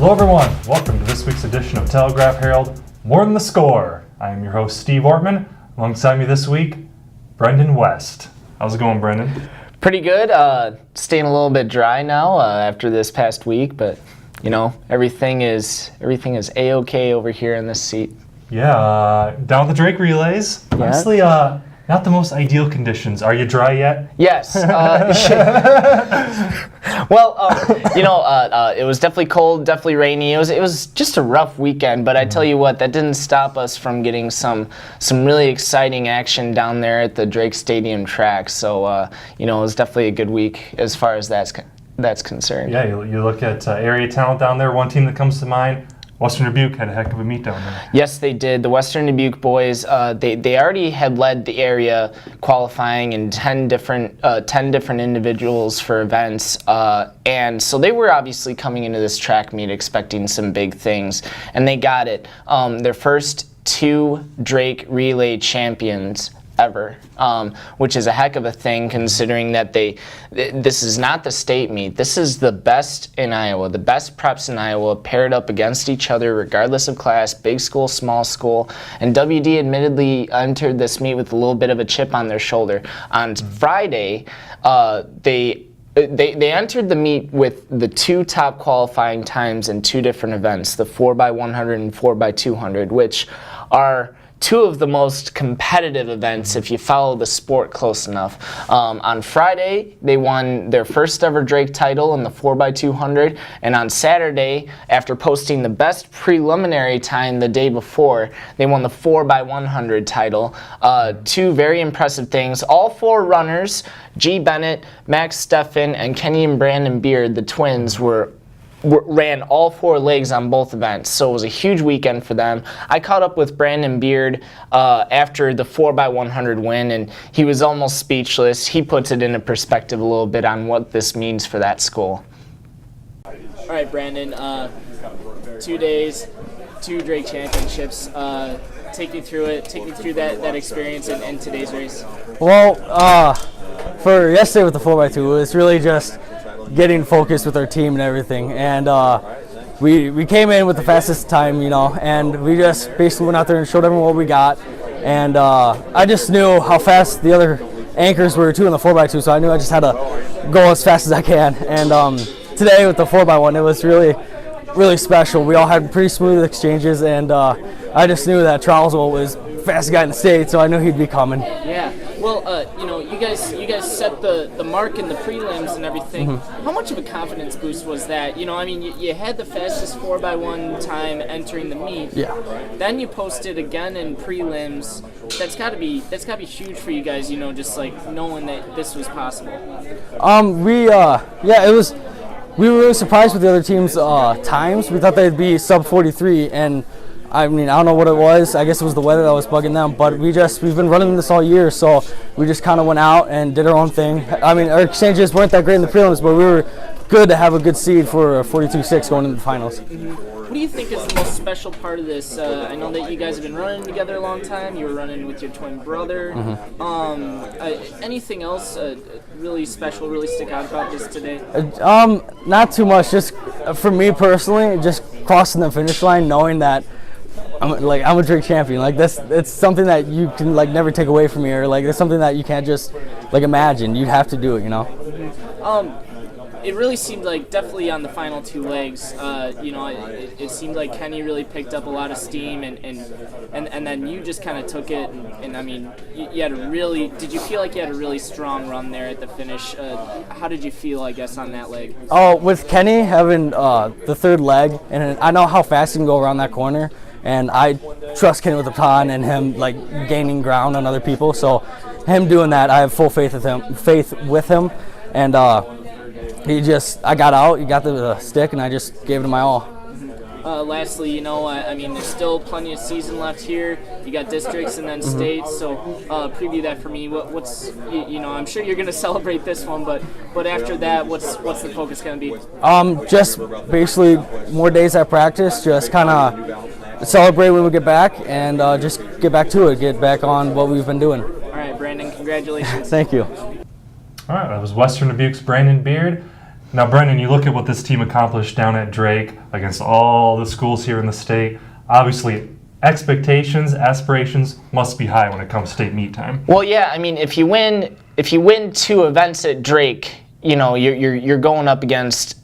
Hello everyone, welcome to this week's edition of Telegraph Herald, More Than the Score. I am your host Steve Ortman. Alongside me this week, Brenden West. How's it going, Brenden? Pretty good. Staying a little bit dry now after this past week, but you know, everything is a-okay over here in this seat. Yeah, down the Drake relays. Yeah. Honestly, not the most ideal conditions. Are you dry yet? Yes. It was definitely cold, definitely rainy. It was just a rough weekend, but I tell you what, that didn't stop us from getting some really exciting action down there at the Drake Stadium track. So, it was definitely a good week as far as that's concerned. Yeah, you look at area talent down there. One team that comes to mind, Western Dubuque, had a heck of a meet down there. Yes, they did. The Western Dubuque boys, they already had led the area qualifying in 10 different individuals for events, and so they were obviously coming into this track meet expecting some big things, and they got it. Their first 2 Drake relay champions ever, which is a heck of a thing considering that this is not the state meet. This is the best in Iowa, the best preps in Iowa paired up against each other regardless of class, big school, small school, and WD admittedly entered this meet with a little bit of a chip on their shoulder. On Friday, they entered the meet with the 2 top qualifying times in 2 different events, the 4x100 and 4x200, which are 2 of the most competitive events if you follow the sport close enough. On Friday, they won their first ever Drake title in the 4x200, and on Saturday, after posting the best preliminary time the day before, they won the 4x100 title. 2 very impressive things. All 4 runners, G. Bennett, Max Steffen, and Kenny and Brandon Beard, the twins, ran all 4 legs on both events, so it was a huge weekend for them. I caught up with Brandon Beard after the 4x100 win, and he was almost speechless. He puts it into perspective a little bit on what this means for that school. All right, Brandon, 2 days, 2 Drake championships. Take me through it. Take me through that experience in today's race. Well, for yesterday with the 4x2, it was really just getting focused with our team and everything, and we came in with the fastest time, and we just basically went out there and showed everyone what we got, and I just knew how fast the other anchors were too in the 4x2, so I knew I just had to go as fast as I can. And today with the 4x1, it was really special. We all had pretty smooth exchanges, and I just knew that Charlesville was the fastest guy in the state, so I knew he'd be coming. Yeah. Well, you guys set the mark in the prelims and everything. Mm-hmm. How much of a confidence boost was that? You had the fastest 4x1 time entering the meet. Yeah. Then you posted again in prelims. That's got to be huge for you guys. Just like knowing that this was possible. It was. We were really surprised with the other team's times. We thought they'd be sub 43, and I don't know what it was. I guess it was the weather that was bugging them, but we've been running this all year, so we just kind of went out and did our own thing. Our exchanges weren't that great in the prelims, but we were good to have a good seed for a 42-6 going into the finals. Mm-hmm. What do you think is the most special part of this? I know that you guys have been running together a long time. You were running with your twin brother. Mm-hmm. Anything else really special, really stick out about this today? Not too much. Just for me personally, just crossing the finish line, knowing that I'm a Drake champion. It's something that you can never take away from me, or it's something that you can't just imagine. You have to do it, It really seemed like definitely on the final 2 legs, it seemed like Kenny really picked up a lot of steam, and then you just kind of took it, and you had did you feel like you had a really strong run there at the finish? How did you feel, I guess, on that leg? Oh, with Kenny having the 3rd leg, and I know how fast he can go around that corner, and I trust Kenny with the baton and him gaining ground on other people, so him doing that, I have full faith with him, and I got out, he got the stick, and I just gave it my all. Lastly, there's still plenty of season left here. You got districts and then states, so preview that for me. What's I'm sure you're going to celebrate this one, but after that, what's the focus going to be? Just basically more days at practice, just kind of celebrate when we get back, and just get back to it, get back on what we've been doing. All right, Brandon, congratulations. Thank you. All right, that was Western Dubuque's Brandon Beard. Now, Brenden, you look at what this team accomplished down at Drake against all the schools here in the state. Obviously, expectations, aspirations must be high when it comes state meet time. Well, yeah, I mean, if you win 2 events at Drake, you know, you're going up against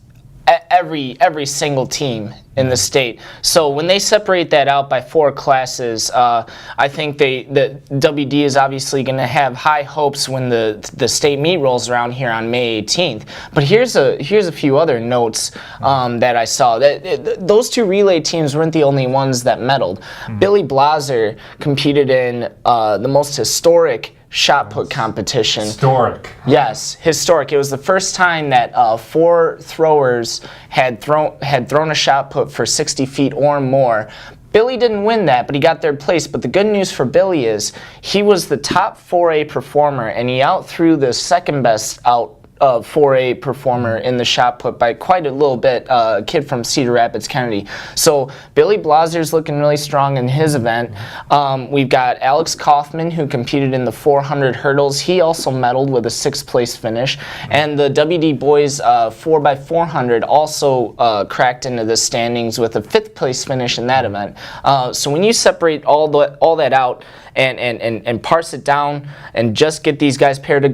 every single team in the state. So when they separate that out by 4 classes, I think the WD is obviously going to have high hopes when the state meet rolls around here on May 18th. But here's a few other notes that I saw. Those 2 relay teams weren't the only ones that medaled. Billy Blaser competed in the most historic shot put competition. Historic. Yes, historic. It was the first time that 4 throwers had thrown a shot put for 60 feet or more. Billy didn't win that, but he got 3rd place. But the good news for Billy is he was the top 4A performer, and he outthrew the second best 4A performer in the shot put by quite a little bit, a kid from Cedar Rapids, Kennedy. So Billy Blaser's looking really strong in his event. We've got Alex Kaufman, who competed in the 400 hurdles. He also medaled with a 6th place finish. And the WD boys 4x400 also cracked into the standings with a 5th place finish in that event. So when you separate all that out and parse it down and just get these guys paired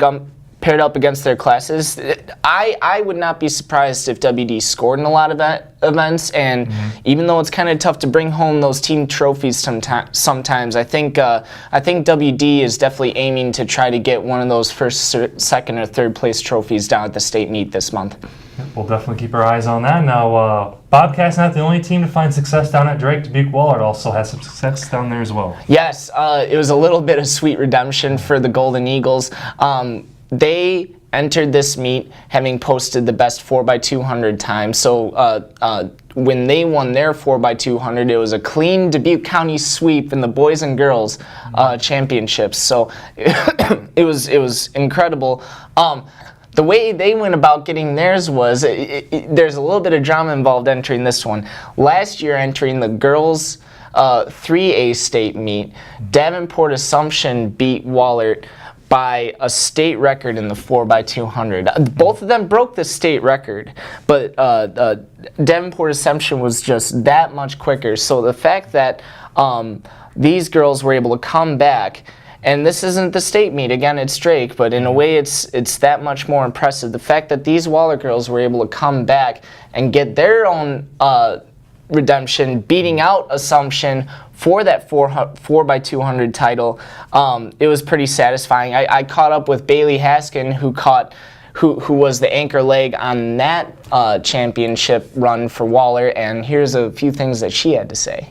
up against their classes, I would not be surprised if WD scored in a lot of events. And even though it's kind of tough to bring home those team trophies sometimes, I think WD is definitely aiming to try to get one of those 1st, 2nd, or 3rd place trophies down at the state meet this month. We'll definitely keep our eyes on that. Now, Bobcats not the only team to find success down at Drake. Dubuque-Wahlert also has some success down there as well. Yes, it was a little bit of sweet redemption for the Golden Eagles. They entered this meet having posted the best 4x200 time. So when they won their 4x200, it was a clean Dubuque County sweep in the boys and girls championships. So it was incredible. The way they went about getting theirs was, there's a little bit of drama involved entering this one. Last year, entering the girls' 3A state meet, Davenport Assumption beat Wahlert by a state record in the 4x200. Both of them broke the state record, but Davenport Assumption was just that much quicker. So the fact that these girls were able to come back, and this isn't the state meet, again, it's Drake, but in a way it's that much more impressive. The fact that these Wahlert girls were able to come back and get their own redemption, beating out Assumption for that 4x200 title, it was pretty satisfying. I caught up with Bailey Haskin, who was the anchor leg on that championship run for Wahlert, and here's a few things that she had to say.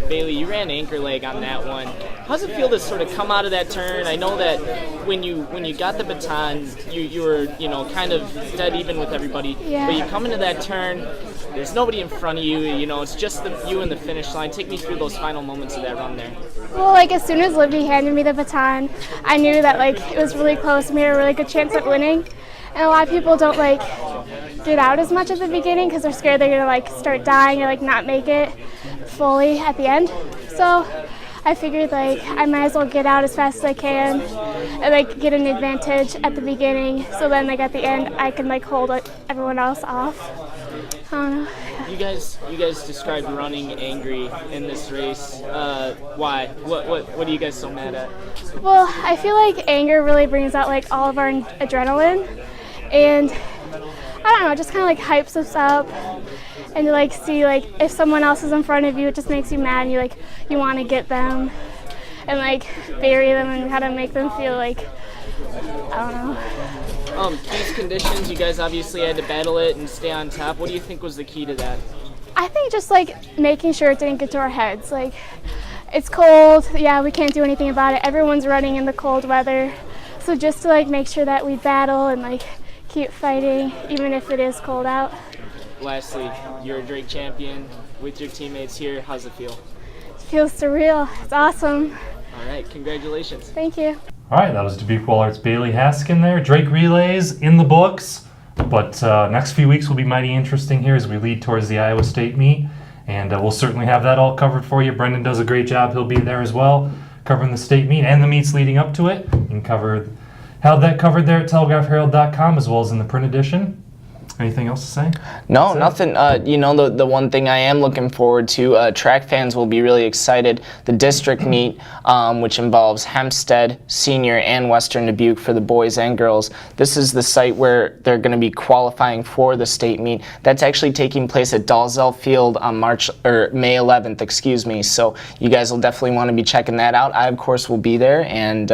Bailey, you ran anchor leg on that one. How's it feel to sort of come out of that turn? I know that when you got the baton, you were kind of dead even with everybody. Yeah. But you come into that turn, there's nobody in front of you. It's just you and the finish line. Take me through those final moments of that run there. Well, as soon as Libby handed me the baton, I knew that it was really close. We had a really good chance at winning. And a lot of people don't get out as much at the beginning because they're scared they're gonna start dying or not make it fully at the end. So I figured I might as well get out as fast as I can and get an advantage at the beginning. So then at the end I can hold everyone else off. I don't know. You guys described running angry in this race. Why? What are you guys so mad at? Well, I feel anger really brings out all of our adrenaline, and I don't know, it just kind of hypes us up. And to see if someone else is in front of you, it just makes you mad, and you want to get them and bury them and kind of make them feel I don't know. These conditions, you guys obviously had to battle it and stay on top. What do you think was the key to that? I think just making sure it didn't get to our heads. It's cold, yeah, we can't do anything about it. Everyone's running in the cold weather, so just to make sure that we battle and keep fighting, even if it is cold out. Lastly, you're a Drake champion with your teammates here. How's it feel? It feels surreal. It's awesome. All right, congratulations. Thank you. All right, that was Dubuque-Wahlert's Bailey Haskin there. Drake relays in the books, but next few weeks will be mighty interesting here as we lead towards the Iowa State meet, and we'll certainly have that all covered for you. Brenden does a great job. He'll be there as well, covering the state meet and the meets leading up to it. You can cover have that covered there at telegraphherald.com as well as in the print edition. Anything else to say? No, nothing. The one thing I am looking forward to, track fans will be really excited. The district meet, which involves Hempstead, Senior, and Western Dubuque for the boys and girls. This is the site where they're going to be qualifying for the state meet. That's actually taking place at Dalzell Field on May 11th, excuse me. So you guys will definitely want to be checking that out. I, of course, will be there, and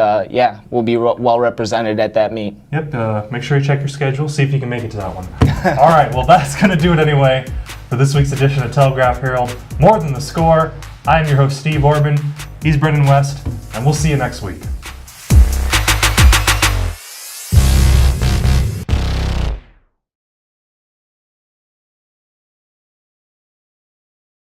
we'll be well represented at that meet. Yep, make sure you check your schedule, see if you can make it to that one. All right, well, that's going to do it anyway for this week's edition of Telegraph Herald. More Than the Score. I am your host, Steve Ortman. He's Brenden West, and we'll see you next week.